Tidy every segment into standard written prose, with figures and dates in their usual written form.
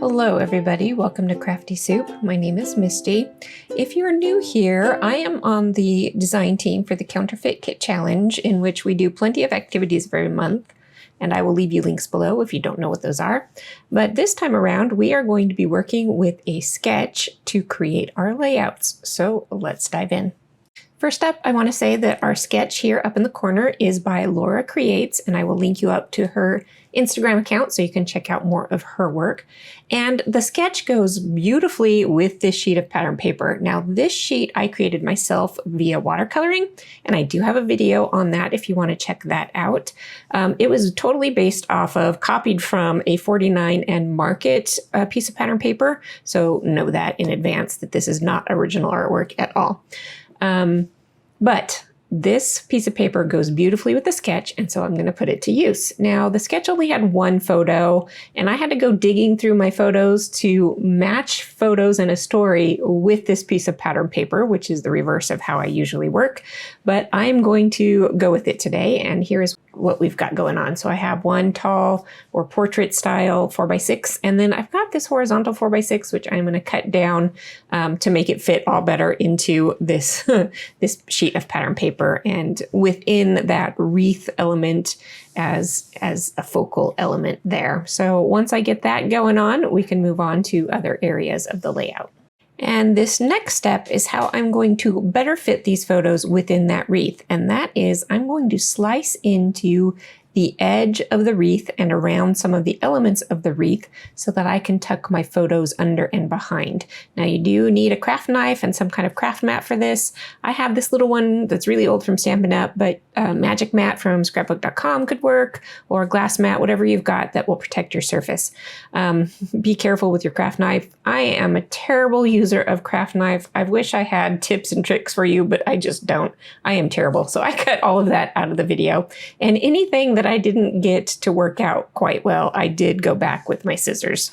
Hello everybody, welcome to Crafty Soup. My name is Misty. If you're new here, I am on the design team for the Counterfeit Kit Challenge, in which we do plenty of activities every month, and I will leave you links below if you don't know what those are. But this time around, we are going to be working with a sketch to create our layouts. So let's dive in. First up, I want to say that our sketch here up in the corner is by Laura Creates, and I will link you up to her Instagram account so you can check out more of her work. And the sketch goes beautifully with this sheet of pattern paper. Now, this sheet I created myself via watercoloring, and I do have a video on that if you want to check that out. It was totally based off of, copied from a 49 and Market piece of pattern paper, so know that in advance that this is not original artwork at all. But this piece of paper goes beautifully with the sketch, and so I'm going to put it to use. Now, the sketch only had one photo, and I had to go digging through my photos to match photos in a story with this piece of pattern paper, which is the reverse of how I usually work. But I'm going to go with it today, and here's what we've got going on. So I have one tall or portrait style 4x6, and then I've got this horizontal 4x6, which I'm going to cut down to make it fit all better into this, this sheet of pattern paper, and within that wreath element as a focal element there. So once I get that going on, we can move on to other areas of the layout. And this next step is how I'm going to better fit these photos within that wreath. And that is, I'm going to slice into the edge of the wreath and around some of the elements of the wreath so that I can tuck my photos under and behind. Now, you do need a craft knife and some kind of craft mat for this. I have this little one that's really old from Stampin' Up, but a magic mat from scrapbook.com could work, or a glass mat, whatever you've got that will protect your surface. Be careful with your craft knife. I am a terrible user of craft knife. I wish I had tips and tricks for you, but I just don't. I am terrible. So I cut all of that out of the video. And anything that I didn't get to work out quite well, I did go back with my scissors.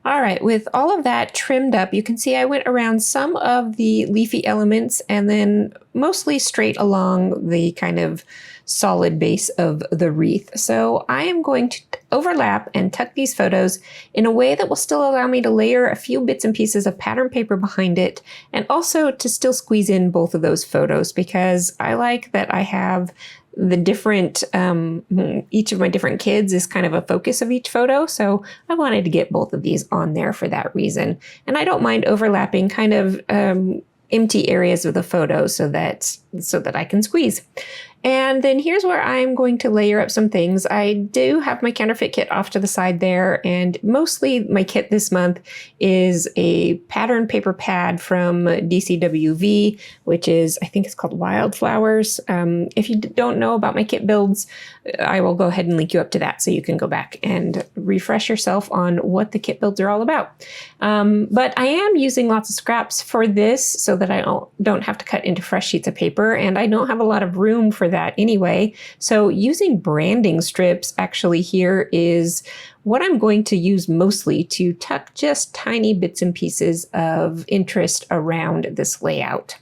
All right, with all of that trimmed up, you can see I went around some of the leafy elements and then mostly straight along the kind of solid base of the wreath. So I am going to overlap and tuck these photos in a way that will still allow me to layer a few bits and pieces of pattern paper behind it, and also to still squeeze in both of those photos, because I like that I have the different, each of my different kids is kind of a focus of each photo. So I wanted to get both of these on there for that reason. And I don't mind overlapping kind of empty areas of the photo so that I can squeeze. And then here's where I'm going to layer up some things. I do have my counterfeit kit off to the side there, and mostly my kit this month is a pattern paper pad from DCWV, which is, I think it's called Wildflowers. If you don't know about my kit builds, I will go ahead and link you up to that so you can go back and refresh yourself on what the kit builds are all about. But I am using lots of scraps for this so that I don't have to cut into fresh sheets of paper, and I don't have a lot of room for that anyway. So using branding strips actually here is what I'm going to use mostly to tuck just tiny bits and pieces of interest around this layout.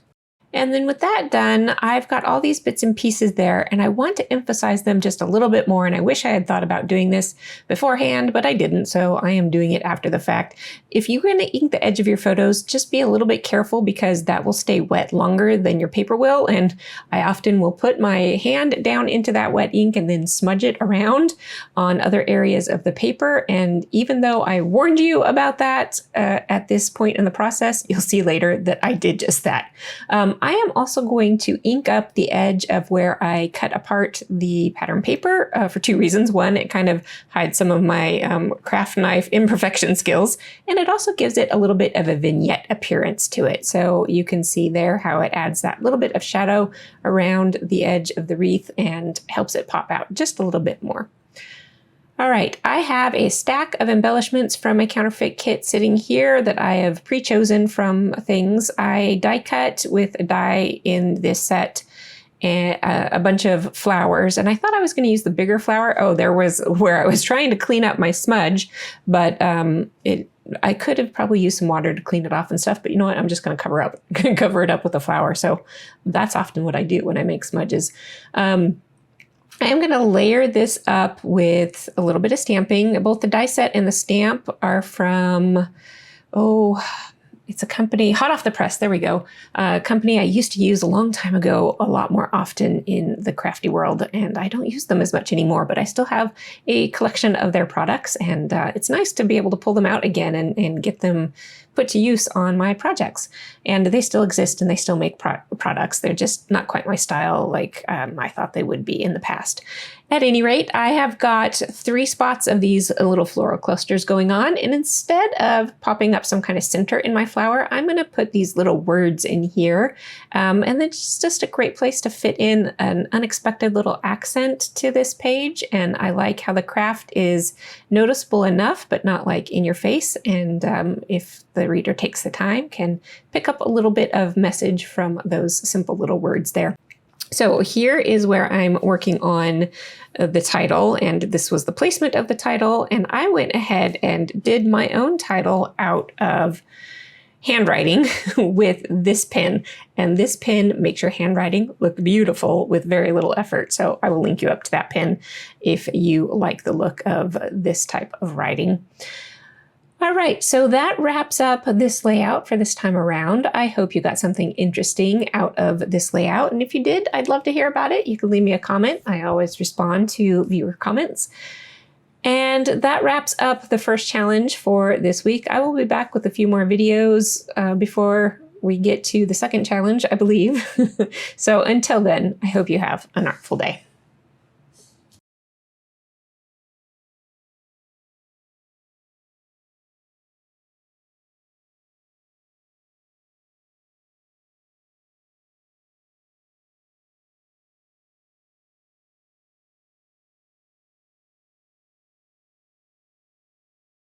And then with that done, I've got all these bits and pieces there, and I want to emphasize them just a little bit more. And I wish I had thought about doing this beforehand, but I didn't, so I am doing it after the fact. If you're going to ink the edge of your photos, just be a little bit careful, because that will stay wet longer than your paper will. And I often will put my hand down into that wet ink and then smudge it around on other areas of the paper. And even though I warned you about that at this point in the process, you'll see later that I did just that. I am also going to ink up the edge of where I cut apart the pattern paper for two reasons. One, it kind of hides some of my craft knife imperfection skills, and it also gives it a little bit of a vignette appearance to it. So you can see there how it adds that little bit of shadow around the edge of the wreath and helps it pop out just a little bit more. All right, I have a stack of embellishments from my counterfeit kit sitting here that I have pre-chosen from things. I die cut with a die in this set and a bunch of flowers, and I thought I was going to use the bigger flower. Oh, there was where I was trying to clean up my smudge, but I could have probably used some water to clean it off and stuff, but you know what? I'm just going to cover it up with a flower. So that's often what I do when I make smudges. I am going to layer this up with a little bit of stamping. Both the die set and the stamp are from, it's a company, hot off the press, there we go. A company I used to use a long time ago, a lot more often in the crafty world, and I don't use them as much anymore, but I still have a collection of their products, and it's nice to be able to pull them out again and get them put to use on my projects. And they still exist and they still make products. They're just not quite my style like I thought they would be in the past. At any rate, I have got 3 spots of these little floral clusters going on, and instead of popping up some kind of center in my flower, I'm going to put these little words in here, and it's just a great place to fit in an unexpected little accent to this page. And I like how the craft is noticeable enough, but not like in your face, and if the reader takes the time, can pick up a little bit of message from those simple little words there. So here is where I'm working on the title, and this was the placement of the title, and I went ahead and did my own title out of handwriting with this pen. And this pen makes your handwriting look beautiful with very little effort. So I will link you up to that pen if you like the look of this type of writing. All right, so that wraps up this layout for this time around. I hope you got something interesting out of this layout. And if you did, I'd love to hear about it. You can leave me a comment. I always respond to viewer comments. And that wraps up the first challenge for this week. I will be back with a few more videos before we get to the second challenge, I believe. So until then, I hope you have an artful day.